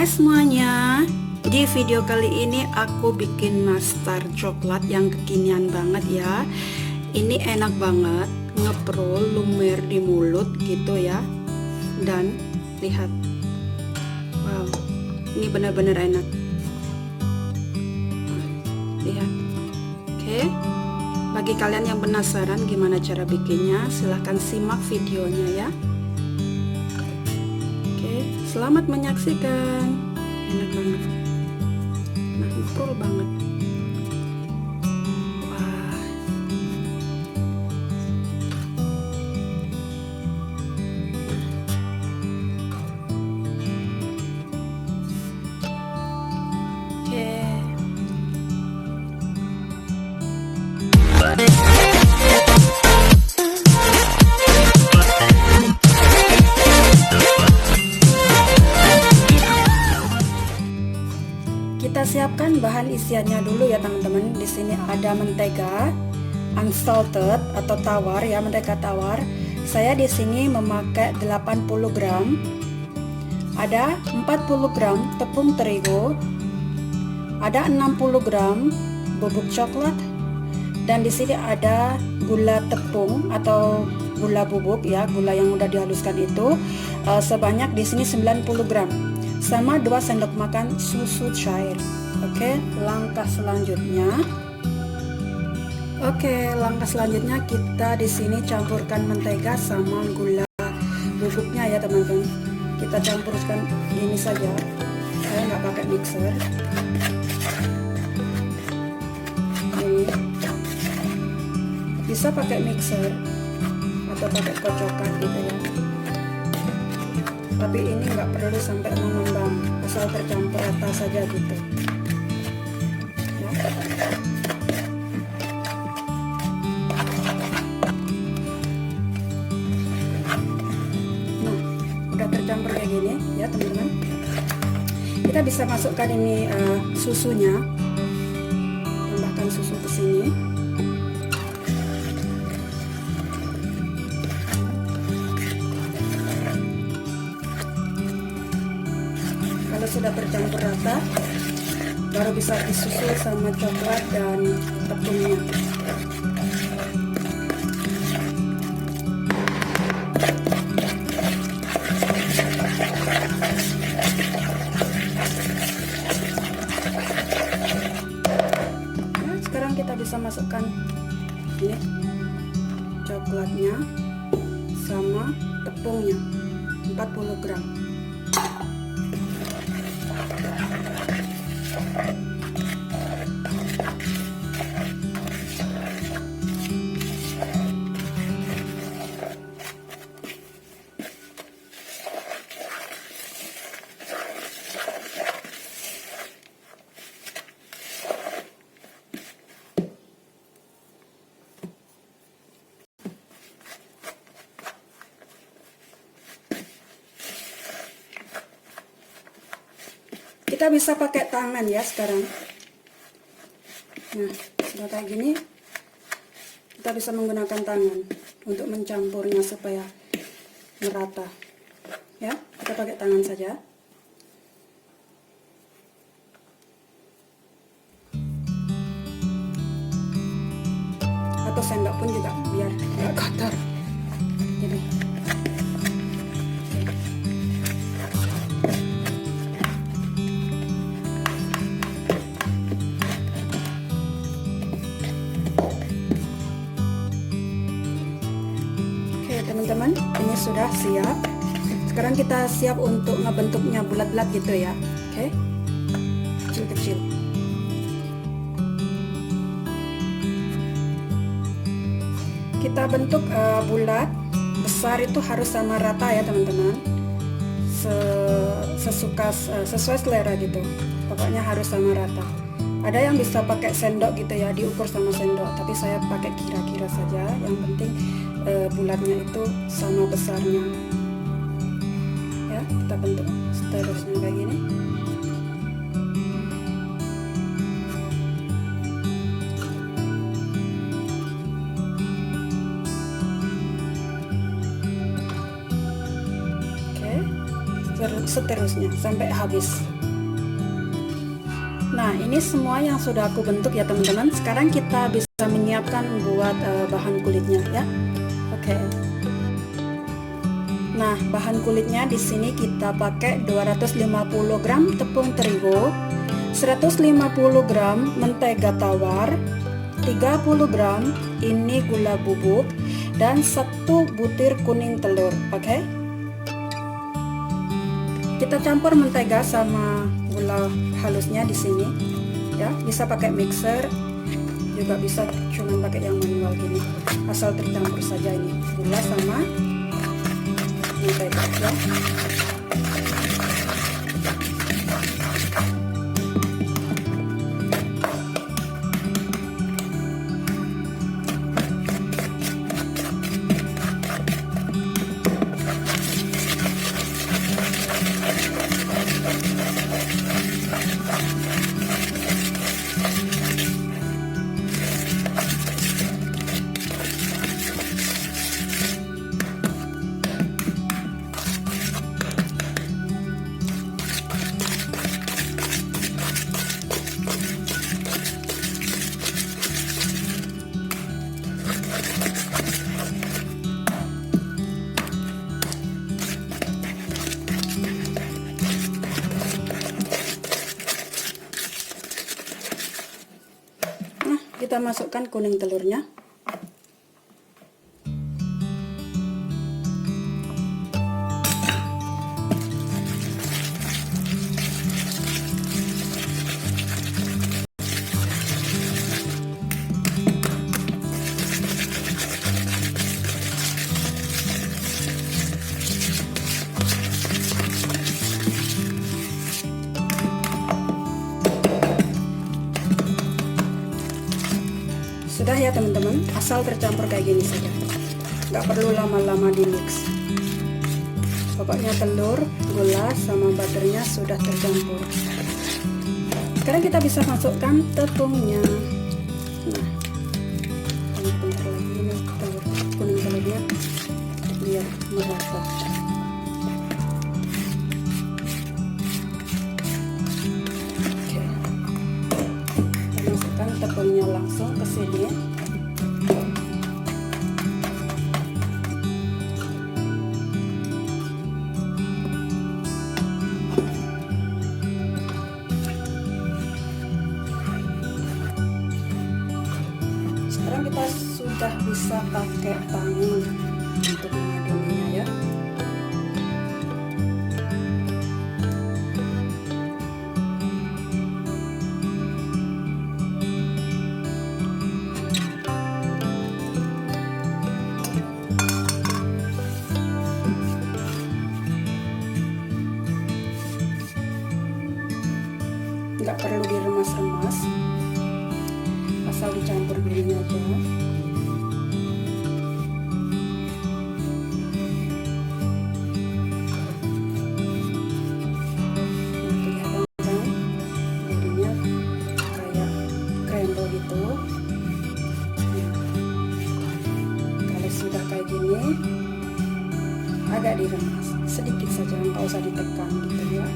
Hai semuanya, di video kali ini aku bikin nastar coklat yang kekinian banget ya. Ini enak banget, ngeprol, lumer di mulut gitu ya. Dan lihat, wow, ini benar-benar enak. Lihat, oke. Bagi kalian yang penasaran gimana cara bikinnya, silahkan simak videonya ya. Selamat menyaksikan. Enak banget. Nah, betul banget. Wah. Oke. Kita siapkan bahan isiannya dulu ya teman-teman. Di sini ada mentega unsalted atau tawar ya, mentega tawar. Saya di sini memakai 80 gram. Ada 40 gram tepung terigu. Ada 60 gram bubuk coklat. Dan di sini ada gula tepung atau gula bubuk ya, gula yang udah dihaluskan itu sebanyak di sini 90 gram. Sama 2 sendok makan susu cair. Oke, langkah selanjutnya. Kita di sini campurkan mentega sama gula bubuknya ya teman-teman. Kita campurkan ini saja. Saya nggak pakai mixer. Ini bisa pakai mixer atau pakai kocokan gitu ya. Tapi ini nggak perlu sampai mengembang, asal tercampur rata saja gitu ya. Nah, udah tercampur kayak gini ya teman-teman. Kita bisa masukkan ini susunya, tambahkan susu ke sini. Kalau sudah tercampur rata, baru bisa disusul sama coklat dan tepungnya. Nah, sekarang kita bisa masukkan ini coklatnya sama tepungnya 40 gram. Kita bisa pakai tangan ya sekarang. Nah, sudah kayak gini, kita bisa menggunakan tangan untuk mencampurnya supaya merata. Ya, kita pakai tangan saja. Atau sendok pun juga biar nggak kotor. Jadi. Teman-teman, ini sudah siap. Sekarang kita siap untuk ngebentuknya bulat-bulat gitu ya. Oke, kecil-kecil. Kita bentuk bulat, besar itu harus sama rata ya teman-teman. Sesuai selera gitu. Pokoknya harus sama rata. Ada yang bisa pakai sendok gitu ya, diukur sama sendok. Tapi saya pakai kira-kira saja. Yang penting bulatnya itu sama besarnya ya. Kita bentuk seterusnya kayak gini. Oke, seterusnya sampai habis. Nah, ini semua yang sudah aku bentuk ya teman-teman. Sekarang kita bisa menyiapkan buat bahan kulitnya ya. Oke. Nah, bahan kulitnya di sini kita pakai 250 gram tepung terigu, 150 gram mentega tawar, 30 gram ini gula bubuk, dan 1 butir kuning telur. Oke. Kita campur mentega sama gula halusnya di sini ya, bisa pakai mixer juga bisa cuma pakai yang manual gini, asal tercampur saja ini gula sama mentega ya. Kita masukkan kuning telurnya. Sudah ya teman-teman, asal tercampur kayak gini saja, nggak perlu lama-lama di mix. Pokoknya telur, gula, sama butternya sudah tercampur. Sekarang kita bisa masukkan tepungnya. Nah, bentar lagi ini telur, kuning telurnya biar merata. Oke, kita masukkan tepungnya langsung ke sini. Sekarang kita sudah bisa pakai tangan untuk mengadominya ya. Nggak perlu diremas-remas, asal dicampur gini aja. Kelihatan kan jadinya kayak krempel gitu. Kalau sudah kayak gini agak diremas sedikit saja, nggak usah ditekan gitu ya.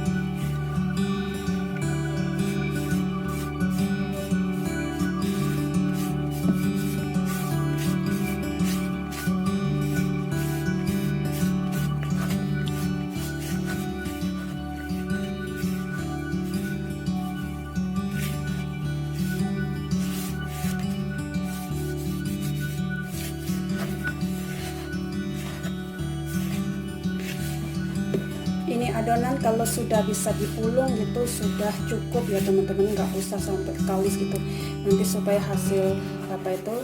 Ini adonan kalau sudah bisa dipulung gitu sudah cukup ya teman-teman, nggak usah sampai kalis gitu, nanti supaya hasil apa itu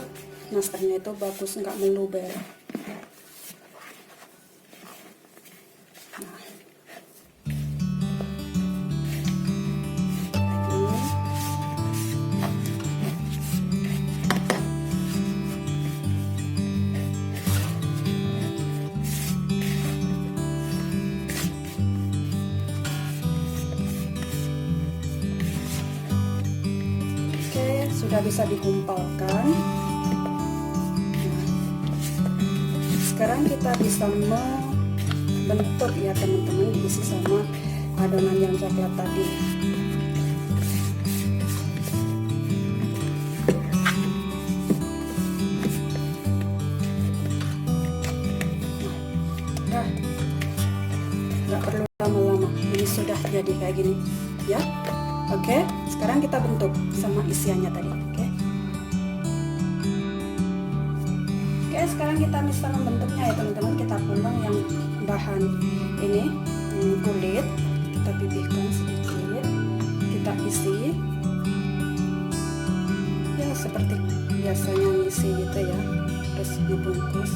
nastarnya itu bagus, nggak meluber. Sudah bisa digumpalkan. Nah, sekarang kita bisa terbentuk ya teman-teman, diisi sama adonan yang coklat tadi. Nah, nggak perlu lama-lama, ini sudah jadi kayak gini ya. Oke, sekarang kita bentuk sama isiannya tadi. Oke, sekarang kita bisa membentuknya ya teman-teman. Kita potong yang bahan ini kulit, kita pipihkan sedikit, kita isi ya seperti biasanya ngisi gitu ya, terus dibungkus.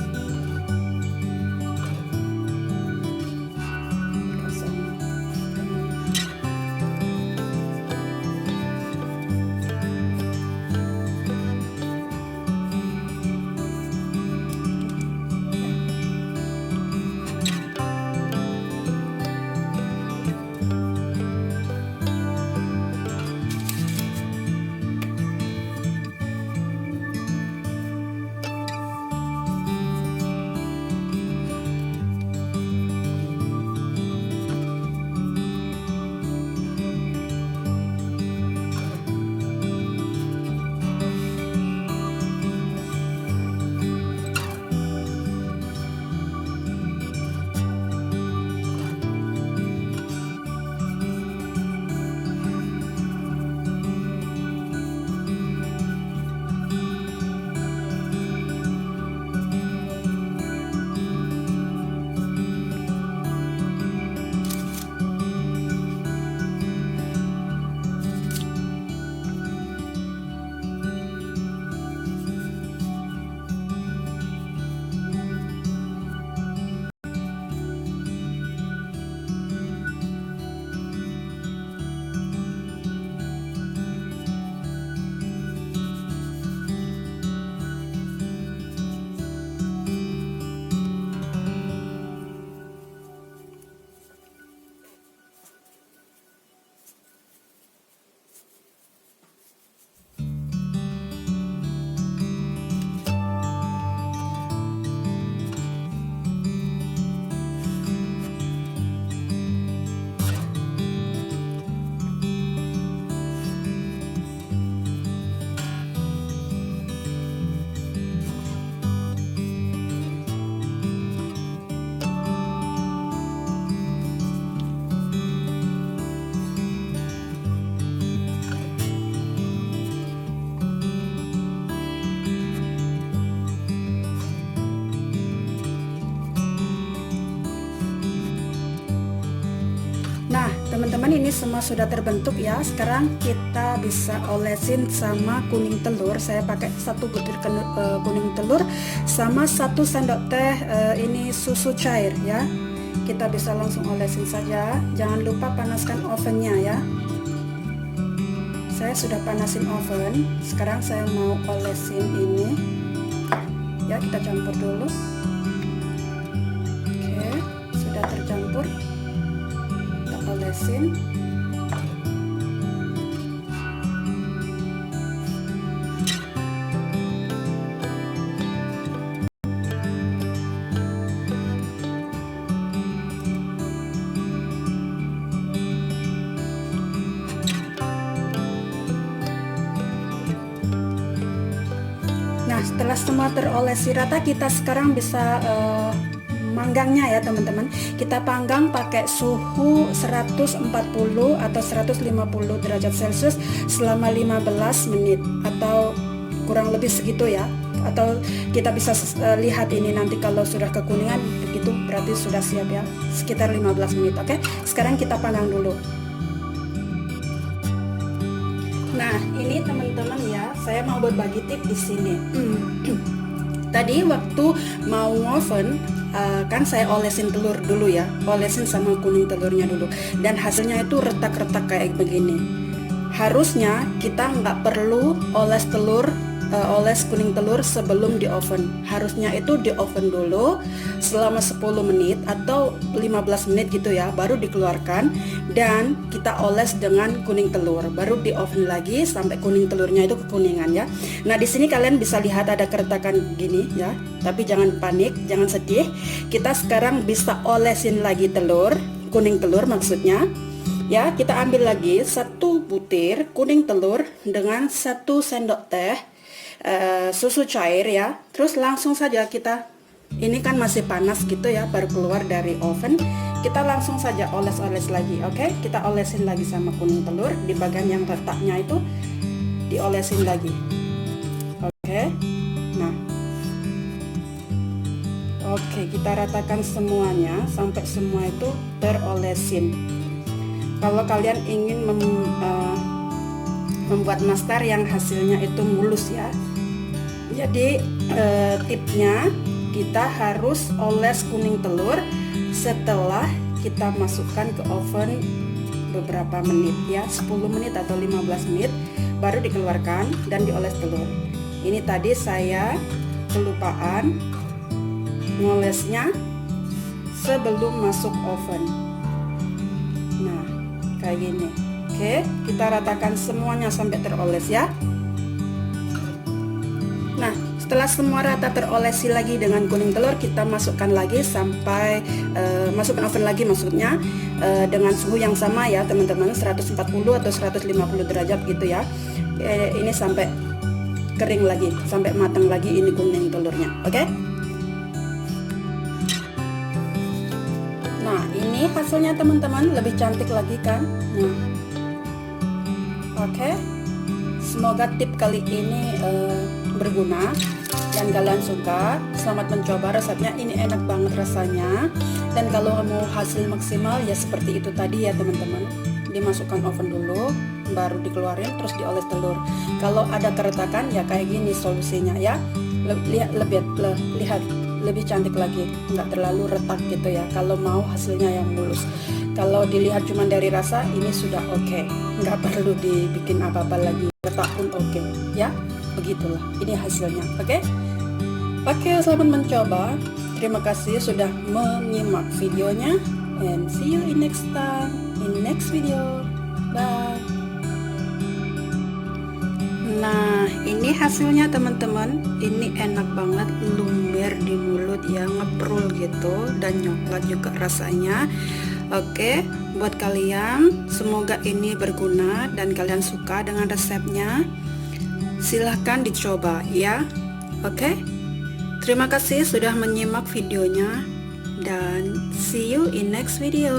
Nah teman-teman, ini semua sudah terbentuk ya. Sekarang kita bisa olesin sama kuning telur. Saya pakai 1 butir kuning telur sama 1 sendok teh ini susu cair ya. Kita bisa langsung olesin saja. Jangan lupa panaskan ovennya ya. Saya sudah panasin oven. Sekarang saya mau olesin ini ya, kita campur dulu. Oke, sudah tercampur, kita olesin. Nah, setelah semua terolesi rata, kita sekarang bisa manggangnya ya teman-teman. Kita panggang pakai suhu 140 atau 150 derajat Celcius selama 15 menit atau kurang lebih segitu ya. Atau kita bisa lihat ini nanti kalau sudah kekuningan begitu berarti sudah siap ya, sekitar 15 menit. Oke, sekarang kita panggang dulu. Nah, ini teman-teman ya, saya mau berbagi tips di sini. Tadi waktu mau oven kan saya olesin telur dulu ya, olesin sama kuning telurnya dulu, dan hasilnya itu retak-retak kayak begini. Harusnya kita nggak perlu oles telur oles kuning telur sebelum di oven. Harusnya itu di oven dulu selama 10 menit atau 15 menit gitu ya, baru dikeluarkan dan kita oles dengan kuning telur. Baru di oven lagi sampai kuning telurnya itu kekuningan ya. Nah, di sini kalian bisa lihat ada keretakan gini ya. Tapi jangan panik, jangan sedih. Kita sekarang bisa olesin lagi telur, kuning telur maksudnya. Ya, kita ambil lagi 1 butir kuning telur dengan 1 sendok teh susu cair ya. Terus langsung saja kita, ini kan masih panas gitu ya, baru keluar dari oven. Kita langsung saja oles-oles lagi, oke? Kita olesin lagi sama kuning telur di bagian yang retaknya itu diolesin lagi, oke? Nah, oke, kita ratakan semuanya sampai semua itu terolesin. Kalau kalian ingin membuat nastar yang hasilnya itu mulus ya, jadi tipnya kita harus oles kuning telur setelah kita masukkan ke oven beberapa menit ya, 10 menit atau 15 menit baru dikeluarkan dan dioles telur. Ini tadi saya kelupaan ngolesnya sebelum masuk oven. Nah, kayak gini. Oke, kita ratakan semuanya sampai teroles ya. Nah, setelah semua rata terolesi lagi dengan kuning telur, kita masukkan lagi sampai masukkan oven lagi maksudnya dengan suhu yang sama ya teman-teman, 140 atau 150 derajat gitu ya. Ini sampai kering lagi, sampai matang lagi ini kuning telurnya. Oke? Nah, ini hasilnya teman-teman, lebih cantik lagi kan? Nah, oke. Semoga tip kali ini berguna dan kalian suka. Selamat mencoba resepnya, ini enak banget rasanya. Dan kalau mau hasil maksimal ya seperti itu tadi ya teman-teman, dimasukkan oven dulu baru dikeluarin terus dioles telur. Kalau ada keretakan ya kayak gini solusinya ya. Lihat lebih cantik lagi, nggak terlalu retak gitu ya kalau mau hasilnya yang mulus. Kalau dilihat cuma dari rasa ini sudah oke, nggak perlu dibikin apa-apa lagi, retak pun oke ya. Begitulah ini hasilnya. Oke, selamat mencoba. Terima kasih sudah menyimak videonya, and see you in next time in next video. Bye. Nah, ini hasilnya teman-teman. Ini enak banget, lumer di mulut ya, ngeprul gitu, dan coklat juga rasanya. Oke, buat kalian semoga ini berguna dan kalian suka dengan resepnya. Silahkan dicoba ya. Oke, terima kasih sudah menyimak videonya dan see you in next video.